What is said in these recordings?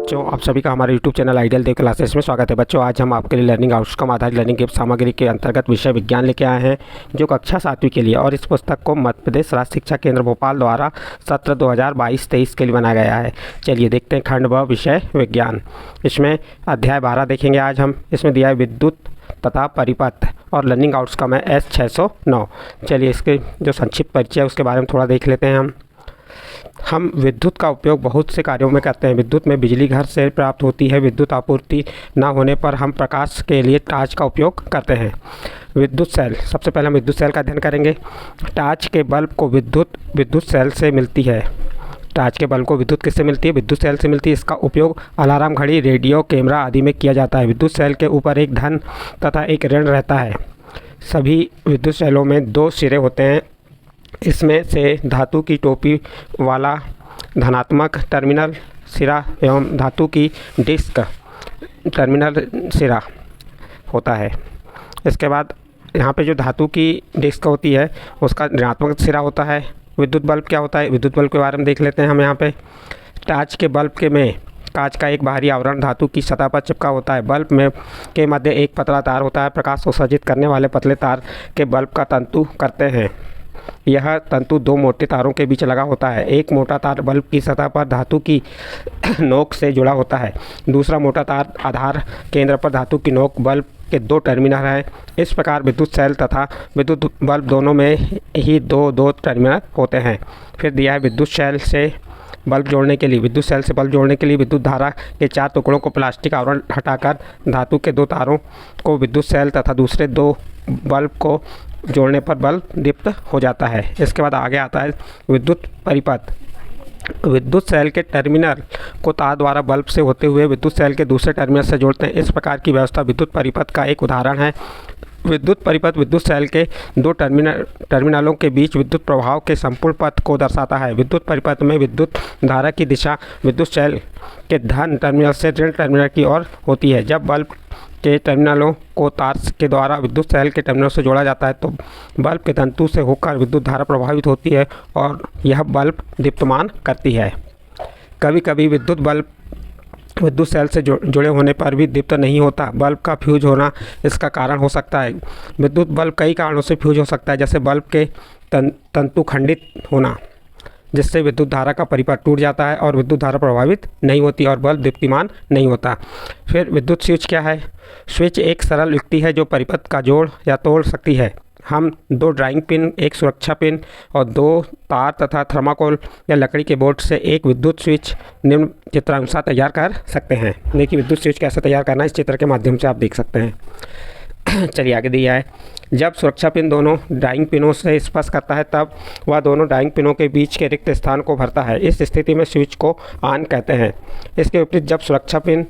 बच्चों, आप सभी का हमारे YouTube चैनल आइडियल देव क्लासेस में स्वागत है। बच्चों, आज हम आपके लिए लर्निंग आउटकम आधारित लर्निंग की सामग्री के अंतर्गत विषय विज्ञान लेके आए हैं, जो कक्षा 7वीं के लिए, और इस पुस्तक को मध्य प्रदेश राज्य शिक्षा केंद्र भोपाल द्वारा सत्र 2022-23 के लिए बनाया गया है। चलिए देखते हैं खंड व विषय विज्ञान। इसमें अध्याय 12 देखेंगे आज हम। इसमें दिया है विद्युत तथा परिपथ और लर्निंग आउटकम है S609। चलिए इसके जो संक्षिप्त परिचय है उसके बारे में थोड़ा देख लेते हैं हम विद्युत का उपयोग बहुत से कार्यों में करते हैं। विद्युत में बिजली घर से प्राप्त होती है। विद्युत आपूर्ति न होने पर हम प्रकाश के लिए टॉर्च का उपयोग करते हैं। विद्युत सेल, सबसे पहले हम विद्युत सेल का अध्ययन करेंगे। टॉर्च के बल्ब को विद्युत सेल से मिलती है। टॉर्च के बल्ब को विद्युत किससे मिलती है? विद्युत सेल से मिलती है। इसका उपयोग अलार्म घड़ी, रेडियो, कैमरा आदि में किया जाता है। विद्युत सेल के ऊपर एक धन तथा एक ऋण रहता है। सभी विद्युत सेलों में 2 सिरे होते हैं। इसमें से धातु की टोपी वाला धनात्मक टर्मिनल सिरा एवं धातु की डिस्क टर्मिनल सिरा होता है। इसके बाद यहाँ पे जो धातु की डिस्क होती है उसका ऋणात्मक सिरा होता है। विद्युत बल्ब क्या होता है? विद्युत बल्ब के बारे में देख लेते हैं हम यहाँ पे। टॉर्च के बल्ब के में कांच का एक बाहरी आवरण धातु की सतह पर चिपका होता है। बल्ब में के मध्य एक पतला तार होता है। प्रकाश को उत्सर्जित करने वाले पतले तार के बल्ब का तंतु करते हैं। यह तंतु 2 मोटे तारों के बीच लगा होता है। एक मोटा तार बल्ब की सतह पर धातु की नोक से जुड़ा होता है। दूसरा मोटा तार आधार केंद्र पर धातु की नोक बल्ब के 2 टर्मिनल हैं। इस प्रकार विद्युत सेल तथा विद्युत बल्ब दोनों में ही 2 टर्मिनल होते हैं। फिर दिया है विद्युत सेल से बल्ब जोड़ने के लिए। विद्युत सेल से बल्ब जोड़ने के लिए विद्युत धारा के 4 टुकड़ों को प्लास्टिक आवरण हटाकर धातु के 2 तारों को विद्युत सेल तथा दूसरे 2 बल्ब को जोड़ने पर बल्ब दीप्त हो जाता है। इसके बाद आगे आता है विद्युत परिपथ। विद्युत सेल के टर्मिनल को तार द्वारा बल्ब से होते हुए विद्युत सेल के दूसरे टर्मिनल से जोड़ते हैं। इस प्रकार की व्यवस्था विद्युत परिपथ का एक उदाहरण है। विद्युत परिपथ विद्युत सेल के 2 टर्मिनलों के बीच विद्युत प्रवाह के संपूर्ण पथ को दर्शाता है। विद्युत परिपथ में विद्युत धारा की दिशा विद्युत सेल के धन टर्मिनल से ऋण टर्मिनल की ओर होती है। जब बल्ब के टर्मिनलों को तार के द्वारा विद्युत सेल के टर्मिनल से जोड़ा जाता है तो बल्ब के तंतु से होकर विद्युत धारा प्रभावित होती है और यह बल्ब दीप्तमान करती है। कभी कभी विद्युत बल्ब विद्युत सेल से जुड़े होने पर भी दीप्त नहीं होता। बल्ब का फ्यूज होना इसका कारण हो सकता है। विद्युत बल्ब कई कारणों से फ्यूज हो सकता है, जैसे बल्ब के तंतु खंडित होना, जिससे विद्युत धारा का परिपथ टूट जाता है और विद्युत धारा प्रभावित नहीं होती और बल्ब दीप्तिमान नहीं होता। फिर विद्युत स्विच क्या है? स्विच एक सरल युक्ति है जो परिपथ का जोड़ या तोड़ सकती है। हम 2 ड्राइंग पिन, एक सुरक्षा पिन और 2 तार तथा थर्माकोल या लकड़ी के बोर्ड से एक विद्युत स्विच निम्न चित्रानुसार तैयार कर सकते हैं। देखिए विद्युत स्विच कैसे तैयार करना है इस चित्र के माध्यम से आप देख सकते हैं। चलिए आगे दिया है, जब सुरक्षा पिन दोनों ड्राइंग पिनों से स्पर्श करता है तब वह दोनों ड्राइंग पिनों के बीच के रिक्त स्थान को भरता है। इस स्थिति में स्विच को ऑन कहते हैं। इसके विपरीत जब सुरक्षा पिन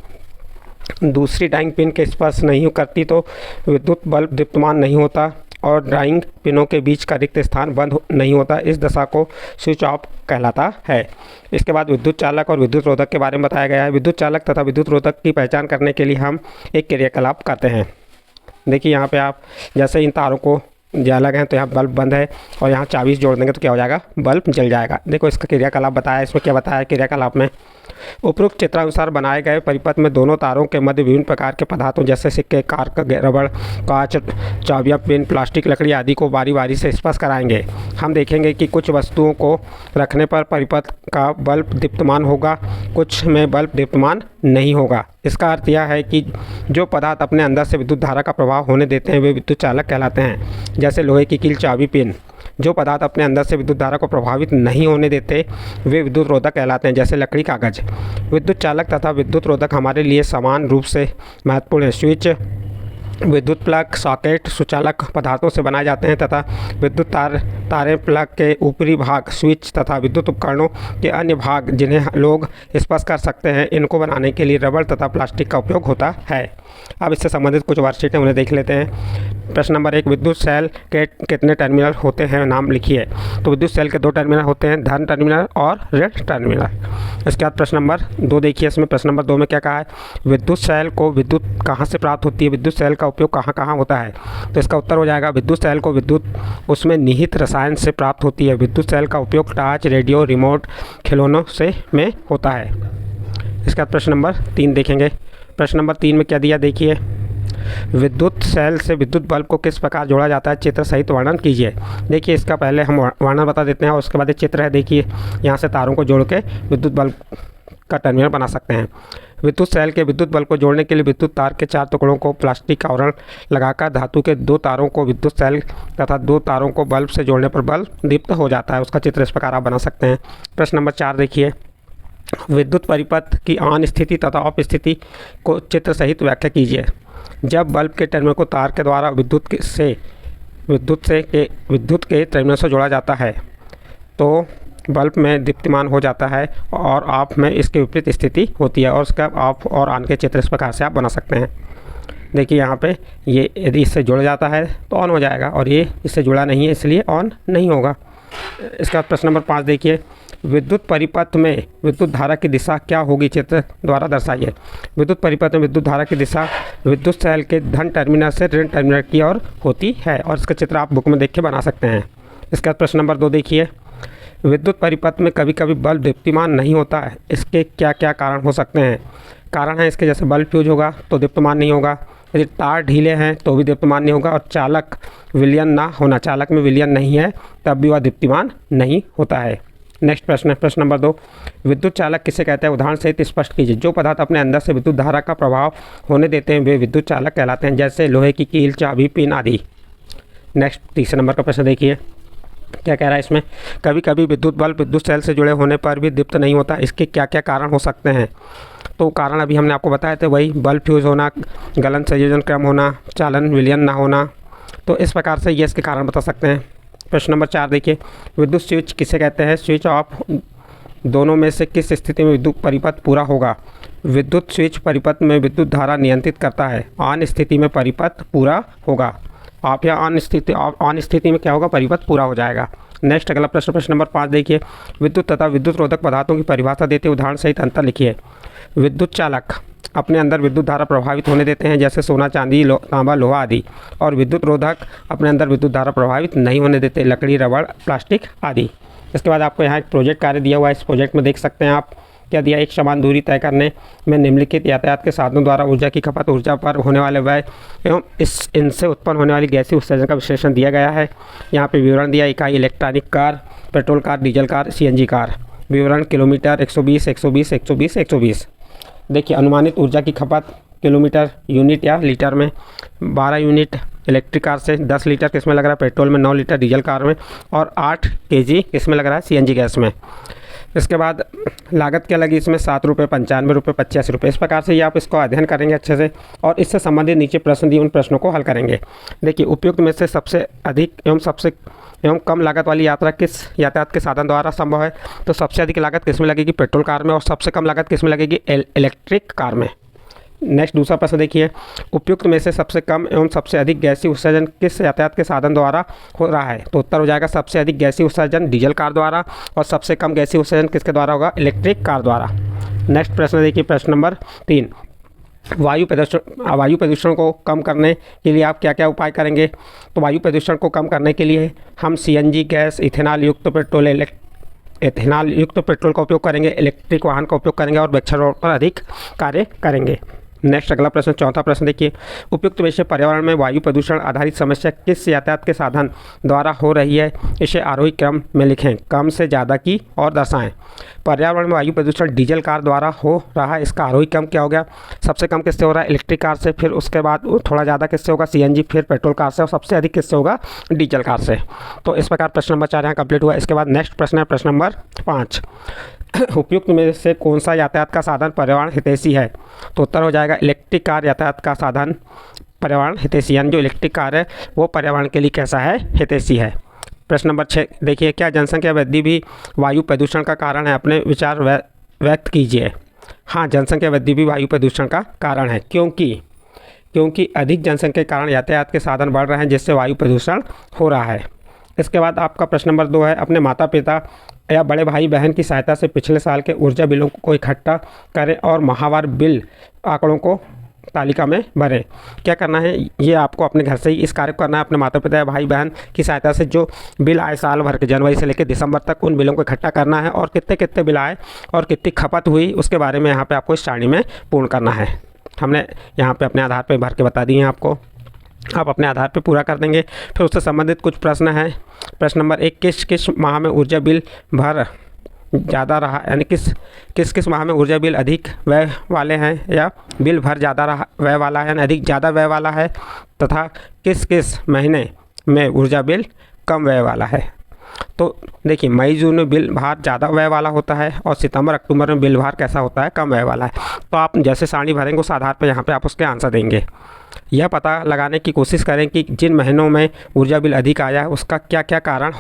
दूसरी ड्राइंग पिन के स्पर्श नहीं करती तो विद्युत बल्ब दीप्तमान नहीं होता और ड्राइंग पिनों के बीच का रिक्त स्थान बंद नहीं होता। इस दशा को स्विच ऑफ कहलाता है। इसके बाद विद्युत चालक और विद्युत रोधक के बारे में बताया गया है। विद्युत चालक तथा विद्युत रोधक की पहचान करने के लिए हम एक क्रियाकलाप करते हैं। देखिए यहाँ पे आप जैसे इन तारों को अलग हैं तो यहाँ बल्ब बंद है और यहाँ चाबी जोड़ देंगे तो क्या हो जाएगा? बल्ब जल जाएगा। देखो इसका क्रियाकलाप बताया है। इसमें क्या बताया है क्रियाकलाप में? उपरोक्त चित्रानुसार बनाए गए परिपथ में दोनों तारों के मध्य विभिन्न प्रकार के पदार्थों जैसे सिक्के, कार्क, रबड़, कांच, चाबियाँ, पेन, प्लास्टिक, लकड़ी आदि को बारी बारी से स्पर्श कराएंगे। हम देखेंगे कि कुछ वस्तुओं को रखने पर परिपथ का बल्ब दीप्तमान होगा, कुछ में बल्ब दीप्तमान नहीं होगा। इसका अर्थ यह है कि जो पदार्थ अपने अंदर से विद्युत धारा का प्रवाह होने देते हैं वे विद्युत चालक कहलाते हैं, जैसे लोहे की कील, चाबी, पेन। जो पदार्थ अपने अंदर से विद्युत धारा को प्रभावित नहीं होने देते वे विद्युत रोधक कहलाते हैं, जैसे लकड़ी, कागज। विद्युत चालक तथा विद्युत रोधक हमारे लिए समान रूप से महत्वपूर्ण है। स्विच, विद्युत प्लग, सॉकेट सुचालक पदार्थों से बनाए जाते हैं तथा विद्युत तारें प्लग के ऊपरी भाग, स्विच तथा विद्युत उपकरणों के अन्य भाग जिन्हें लोग स्पर्श कर सकते हैं, इनको बनाने के लिए रबड़ तथा प्लास्टिक का उपयोग होता है। अब इससे संबंधित कुछ वर्कशीटें उन्हें देख लेते हैं। प्रश्न नंबर 1, विद्युत सेल के कितने टर्मिनल होते हैं? नाम लिखिए। तो विद्युत सेल के 2 टर्मिनल होते हैं, धन टर्मिनल और ऋण टर्मिनल। इसके बाद प्रश्न नंबर 2 देखिए। इसमें प्रश्न नंबर 2 में क्या कहा है? विद्युत सेल को विद्युत कहाँ से प्राप्त होती है? विद्युत सेल का उपयोग कहाँ कहाँ होता है? तो इसका उत्तर हो जाएगा विद्युत सेल को विद्युत उसमें निहित रसायन से प्राप्त होती है। विद्युत सेल का उपयोग टॉर्च, रेडियो, रिमोट, खिलौनों से में होता है। इसके बाद प्रश्न नंबर 3 देखेंगे। प्रश्न नंबर 3 में क्या दिया देखिए, विद्युत सेल से विद्युत बल्ब को किस प्रकार जोड़ा जाता है, चित्र सहित वर्णन कीजिए। देखिए इसका पहले हम वर्णन बता देते हैं और उसके बाद एक चित्र है। देखिए यहाँ से तारों को जोड़ के विद्युत बल्ब का टर्मिनल बना सकते हैं। विद्युत सेल के विद्युत बल्ब को जोड़ने के लिए विद्युत तार के 4 टुकड़ों को प्लास्टिक का आवरण लगाकर धातु के 2 तारों को विद्युत सेल तथा 2 तारों को बल्ब से जोड़ने पर बल्ब दीप्त हो जाता है। उसका चित्र इस प्रकार आप बना सकते हैं। प्रश्न नंबर 4 देखिए, विद्युत परिपथ की ऑन स्थिति तथा ऑफ स्थिति को चित्र सहित व्याख्या कीजिए। जब बल्ब के टर्मिनल को तार के द्वारा विद्युत के टर्मिनल से जोड़ा जाता है तो बल्ब में दीप्तिमान हो जाता है और ऑफ में इसके विपरीत स्थिति होती है। और उसका ऑफ और ऑन के चित्र इस प्रकार से आप बना सकते हैं। देखिए यहाँ पे ये यदि इससे जुड़ जाता है तो ऑन हो जाएगा और ये इससे जुड़ा नहीं है इसलिए ऑन नहीं होगा। इसका प्रश्न नंबर 5 देखिए, विद्युत परिपथ में विद्युत धारा की दिशा क्या होगी, चित्र द्वारा दर्शाइए। विद्युत परिपथ में विद्युत धारा की दिशा विद्युत सेल के धन टर्मिनल से ऋण टर्मिनल की ओर होती है और इसका चित्र आप बुक में देख के बना सकते हैं। इसका प्रश्न नंबर 2 देखिए, विद्युत परिपथ में कभी कभी बल्ब दीप्तिमान नहीं होता है, इसके क्या क्या कारण हो सकते हैं। कारण है इसके जैसे बल्ब फ्यूज होगा तो दीप्तमान नहीं होगा, यदि तार ढीले हैं तो भी दीप्तमान नहीं होगा और चालक विलयन ना होना, चालक में विलयन नहीं है तब भी वह दीप्तिमान नहीं होता है। नेक्स्ट प्रश्न है प्रश्न नंबर 2, विद्युत चालक किसे कहते हैं, उदाहरण सहित स्पष्ट कीजिए। जो पदार्थ अपने अंदर से विद्युत धारा का प्रभाव होने देते हैं वे विद्युत चालक कहलाते हैं, जैसे लोहे की कील, चाबी, पिन आदि। नेक्स्ट तीसरे नंबर का प्रश्न देखिए क्या कह रहा है इसमें, कभी कभी विद्युत बल्ब विद्युत सेल से जुड़े होने पर भी दीप्त नहीं होता, इसके क्या क्या कारण हो सकते हैं। तो कारण अभी हमने आपको बताया थे, वही बल्ब फ्यूज होना, गलन संयोजन क्रम होना, चालन विलयन ना होना। तो इस प्रकार से ये इसके कारण बता सकते हैं। प्रश्न नंबर 4 देखिए, विद्युत स्विच किसे कहते हैं, स्विच ऑफ दोनों में से किस स्थिति में विद्युत परिपथ पूरा होगा। विद्युत स्विच परिपथ में विद्युत धारा नियंत्रित करता है, ऑन स्थिति में परिपथ पूरा होगा। आप या ऑन स्थिति में क्या होगा, परिपथ पूरा हो जाएगा। नेक्स्ट अगला प्रश्न प्रश्न नंबर 5 देखिए, विद्युत तथा विद्युत रोधक पदार्थों की परिभाषा देते उदाहरण सहित अंतर लिखिए। विद्युत चालक अपने अंदर विद्युत धारा प्रभावित होने देते हैं, जैसे सोना, चांदी, तांबा, लोहा आदि। और विद्युत रोधक अपने अंदर विद्युत धारा प्रभावित नहीं होने देते, लकड़ी, रबड़, प्लास्टिक आदि। इसके बाद आपको यहाँ एक प्रोजेक्ट कार्य दिया हुआ है। इस प्रोजेक्ट में देख सकते हैं आप क्या दिया, एक समान दूरी तय करने में निम्नलिखित यातायात के साधनों द्वारा ऊर्जा की खपत, ऊर्जा पर होने वाले व्यय एवं इनसे उत्पन्न होने वाली गैसीय उत्सर्जन का विश्लेषण दिया गया है। यहाँ पे विवरण दिया, इकाई electronic car, petrol car, diesel car, CNG car. विवरण किलोमीटर 120, 120, 120, 120। देखिए अनुमानित ऊर्जा की खपत किलोमीटर, यूनिट या लीटर में 12 यूनिट इलेक्ट्रिक कार से, 10 लीटर किस में लग रहा है, पेट्रोल में 9 लीटर डीजल कार में और 8 kg किस में लग रहा है, सीएनजी गैस में। इसके बाद लागत क्या लगी इसमें, 7 रुपये, 95 रुपये, 85 रुपये। इस प्रकार से ये आप इसको अध्ययन करेंगे अच्छे से और इससे संबंधित नीचे प्रश्न दिए उन प्रश्नों को हल करेंगे। देखिए उपयुक्त में से सबसे अधिक एवं कम लागत वाली यात्रा किस यातायात के साधन द्वारा संभव है। तो सबसे अधिक लागत किस में लगेगी, पेट्रोल कार में, और सबसे कम लागत किस में लगेगी, इलेक्ट्रिक कार में। नेक्स्ट दूसरा प्रश्न देखिए, उपयुक्त में से सबसे कम एवं सबसे अधिक गैसीय उत्सर्जन किस यातायात के साधन द्वारा हो रहा है। तो उत्तर हो जाएगा सबसे अधिक गैसीय उत्सर्जन डीजल कार द्वारा और सबसे कम गैसीय उत्सर्जन किसके द्वारा होगा, इलेक्ट्रिक कार द्वारा। नेक्स्ट प्रश्न देखिए प्रश्न नंबर 3, वायु प्रदूषण को कम करने के लिए आप क्या क्या उपाय करेंगे। तो वायु प्रदूषण को कम करने के लिए हम सीएनजी गैस, इथेनॉल युक्त पेट्रोल का उपयोग करेंगे, इलेक्ट्रिक वाहन का उपयोग करेंगे और वृक्षारोपण पर अधिक कार्य करेंगे। नेक्स्ट अगला प्रश्न चौथा प्रश्न देखिए, उपयुक्त में से पर्यावरण में वायु प्रदूषण आधारित समस्या किस यातायात के साधन द्वारा हो रही है, इसे आरोही क्रम में लिखें, कम से ज़्यादा की और दर्शाएं। पर्यावरण में वायु प्रदूषण डीजल कार द्वारा हो रहा है, इसका आरोही क्रम क्या हो गया, सबसे कम किससे हो रहा है, इलेक्ट्रिक कार से, फिर उसके बाद थोड़ा ज़्यादा किससे होगा, सीएनजी, फिर पेट्रोल कार से और सबसे अधिक किससे होगा, डीजल कार से। तो इस प्रकार प्रश्न नंबर 4 यहाँ कंप्लीट हुआ। इसके बाद नेक्स्ट प्रश्न है प्रश्न नंबर 5, उपयुक्त में से कौन सा यातायात का साधन पर्यावरण हितैषी है। तो उत्तर हो जाएगा इलेक्ट्रिक कार यातायात का साधन पर्यावरण हितैषी, यानी जो इलेक्ट्रिक कार है वो पर्यावरण के लिए कैसा है, हितैषी है। प्रश्न नंबर 6 देखिए, क्या जनसंख्या वृद्धि भी वायु प्रदूषण का कारण है, अपने विचार व्यक्त कीजिए। हाँ, जनसंख्या वृद्धि भी वायु प्रदूषण का कारण है, क्योंकि अधिक जनसंख्या के कारण यातायात के साधन बढ़ रहे हैं जिससे वायु प्रदूषण हो रहा है। इसके बाद आपका प्रश्न नंबर 2 है, अपने माता पिता या बड़े भाई बहन की सहायता से पिछले साल के ऊर्जा बिलों को इकट्ठा करें और माहवार बिल आंकड़ों को तालिका में भरें। क्या करना है, ये आपको अपने घर से ही इस कार्य को करना है। अपने माता पिता या भाई बहन की सहायता से जो बिल आए साल भर के जनवरी से लेकर दिसंबर तक, उन बिलों को इकट्ठा करना है और कितने कितने बिल आए और कितनी खपत हुई उसके बारे में यहाँ पे आपको इस सारणी में पूर्ण करना है। हमने यहाँ पे अपने आधार पे भर के बता दिए हैं आपको, आप अपने आधार पे पूरा कर देंगे। फिर उससे संबंधित कुछ प्रश्न हैं। प्रश्न नंबर 1, किस किस माह में ऊर्जा बिल भर ज़्यादा रहा, यानी किस किस माह में ऊर्जा बिल अधिक व्यय वाले हैं या बिल भर ज़्यादा रहा व्यय वाला है, यानी अधिक ज़्यादा व्यय वाला है, तथा किस किस महीने में ऊर्जा बिल कम व्यय वाला है। तो देखिए, मई जून में बिल भार ज़्यादा व्यय वाला होता है और सितंबर अक्टूबर में बिल भार कैसा होता है, कम व्यय वाला है। तो आप जैसे सारणी भरेंगे उस आधार पर यहाँ पे आप उसके आंसर देंगे। यह पता लगाने की कोशिश करें कि जिन महीनों में ऊर्जा बिल अधिक आया है उसका क्या क्या कारण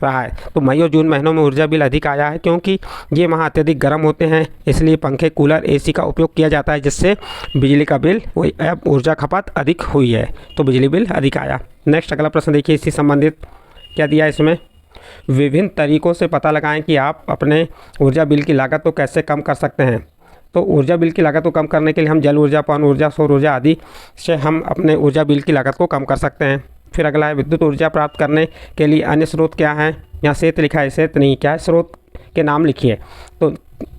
रहा है। तो मई और जून महीनों में ऊर्जा बिल अधिक आया है क्योंकि ये माह अत्यधिक गर्म होते हैं, इसलिए पंखे, कूलर, एसी का उपयोग किया जाता है, जिससे बिजली का बिल ऊर्जा खपत अधिक हुई है, तो बिजली बिल अधिक आया। नेक्स्ट अगला प्रश्न देखिए, इसी संबंधित क्या दिया है इसमें, विभिन्न तरीकों से पता लगाएं कि आप अपने ऊर्जा बिल की लागत को कैसे कम कर सकते हैं। तो ऊर्जा बिल की लागत को कम करने के लिए हम जल ऊर्जा, पवन ऊर्जा, सौर ऊर्जा आदि से हम अपने ऊर्जा बिल की लागत को कम कर सकते हैं। फिर अगला है, विद्युत ऊर्जा प्राप्त करने के लिए अन्य स्रोत क्या हैं। यहाँ स्रोत लिखा है, स्रोत नहीं, क्या है, स्रोत के नाम लिखिए। तो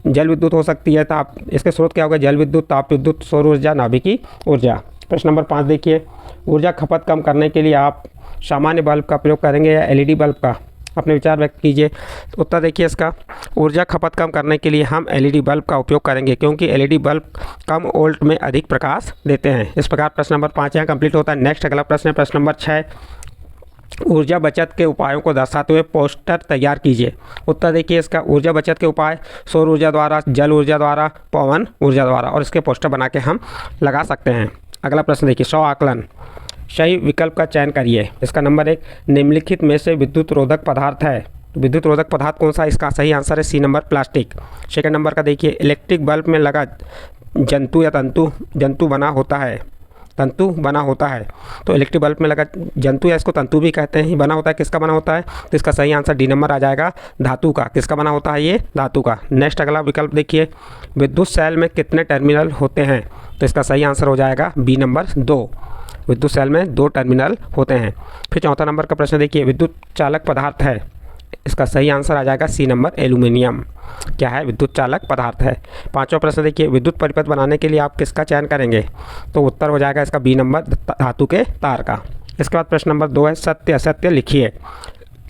जल विद्युत हो सकती है, ताप, इसके स्रोत क्या होगा, जल विद्युत, ताप विद्युत, सौर ऊर्जा, नाभिकीय ऊर्जा। प्रश्न नंबर 5 देखिए, ऊर्जा खपत कम करने के लिए आप सामान्य बल्ब का प्रयोग करेंगे या एलईडी बल्ब का, अपने विचार व्यक्त कीजिए। उत्तर देखिए इसका, ऊर्जा खपत कम करने के लिए हम एलईडी बल्ब का उपयोग करेंगे क्योंकि एलईडी बल्ब कम वोल्ट में अधिक प्रकाश देते हैं। इस प्रकार प्रश्न नंबर 5 यहाँ कंप्लीट होता है। नेक्स्ट अगला प्रश्न है प्रश्न नंबर 6, ऊर्जा बचत के उपायों को दर्शाते हुए पोस्टर तैयार कीजिए। उत्तर देखिए इसका, ऊर्जा बचत के उपाय सौर ऊर्जा द्वारा, जल ऊर्जा द्वारा, पवन ऊर्जा द्वारा, और इसके पोस्टर बना के हम लगा सकते हैं। अगला प्रश्न देखिए, 100 आकलन, सही विकल्प का चयन करिए। इसका नंबर 1, निम्नलिखित में से विद्युत रोधक पदार्थ है। तो विद्युत रोधक पदार्थ कौन सा, इसका सही आंसर है C number, plastic. Second number का देखिए, इलेक्ट्रिक बल्ब में लगा जंतु या तंतु बना होता है। तो इलेक्ट्रिक बल्ब में लगा जंतु, या इसको तंतु भी कहते हैं, बना होता है, किसका बना होता है, तो इसका सही आंसर डी नंबर आ जाएगा, धातु का। किसका बना होता है, ये धातु का। नेक्स्ट अगला विकल्प देखिए, विद्युत सेल में कितने टर्मिनल होते हैं। तो इसका सही आंसर हो जाएगा बी नंबर 2, विद्युत सेल में 2 टर्मिनल होते हैं। फिर चौथा नंबर का प्रश्न देखिए, विद्युत चालक पदार्थ है। इसका सही आंसर आ जाएगा सी नंबर, एल्यूमिनियम। क्या है, विद्युत चालक पदार्थ है। पांचवा प्रश्न देखिए, विद्युत परिपथ बनाने के लिए आप किसका चयन करेंगे। तो उत्तर हो जाएगा इसका बी नंबर, धातु के तार का। इसके बाद प्रश्न नंबर 2 है, सत्य असत्य लिखिए।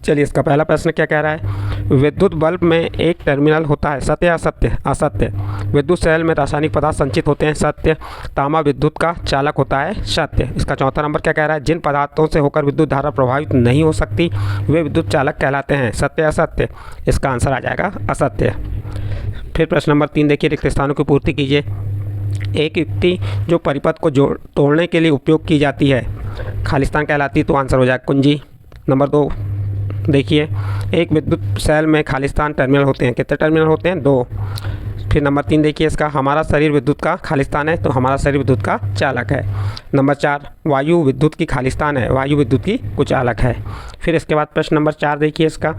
चलिए, इसका पहला प्रश्न क्या कह रहा है, विद्युत बल्ब में एक टर्मिनल होता है, सत्य असत्य। असत्य। विद्युत सेल में रासायनिक पदार्थ संचित होते हैं, सत्य। तांबा विद्युत का चालक होता है, सत्य। इसका चौथा नंबर क्या कह रहा है, जिन पदार्थों से होकर विद्युत धारा प्रभावित नहीं हो सकती वे विद्युत चालक कहलाते हैं, सत्य असत्य। इसका आंसर आ जाएगा असत्य। फिर प्रश्न नंबर 3 देखिए, रिक्त स्थानों की पूर्ति कीजिए। एक युक्ति जो परिपथ को तोड़ने के लिए उपयोग की जाती है खालिस्तान कहलाती है, तो आंसर हो जाएगा कुंजी। नंबर 2 देखिए, एक विद्युत सेल में खालिस्तान टर्मिनल होते हैं, कितने टर्मिनल होते हैं, 2। फिर नंबर 3 देखिए इसका, हमारा शरीर विद्युत का खालिस्तान है, तो हमारा शरीर विद्युत का चालक है। नंबर 4, वायु विद्युत की खालिस्तान है, वायु विद्युत की कुचालक है। फिर इसके बाद प्रश्न नंबर 4 देखिए इसका,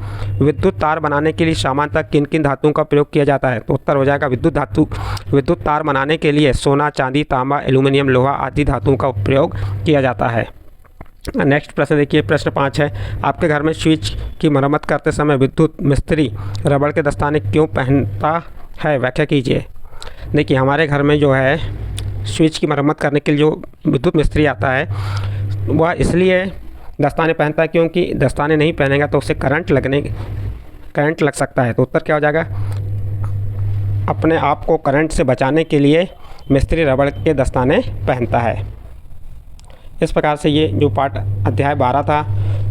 विद्युत तार बनाने के लिए सामान्यतः किन किन धातुओं का प्रयोग किया जाता है। तो उत्तर हो जाएगा विद्युत तार बनाने के लिए सोना, चांदी, तांबा, एल्यूमिनियम, लोहा आदि धातुओं का प्रयोग किया जाता है। नेक्स्ट प्रश्न देखिए, प्रश्न 5 है, आपके घर में स्विच की मरम्मत करते समय विद्युत मिस्त्री रबड़ के दस्ताने क्यों पहनता है, व्याख्या कीजिए। देखिए, हमारे घर में जो है स्विच की मरम्मत करने के लिए जो विद्युत मिस्त्री आता है वह इसलिए दस्ताने पहनता है क्योंकि दस्ताने नहीं पहनेगा तो उससे करंट लग सकता है। तो उत्तर क्या हो जाएगा, अपने आप को करंट से बचाने के लिए मिस्त्री रबड़ के दस्ताने पहनता है। इस प्रकार से ये जो पाठ अध्याय 12 था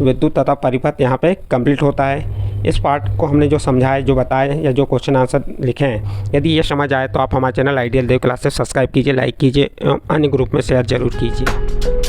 विद्युत तथा परिपथ यहाँ पे कंप्लीट होता है। इस पाठ को हमने जो समझाए, जो बताए या जो क्वेश्चन आंसर लिखे हैं, यदि ये समझ आए तो आप हमारे चैनल आइडियल देव क्लासेस सब्सक्राइब कीजिए, लाइक कीजिए, अन्य ग्रुप में शेयर जरूर कीजिए।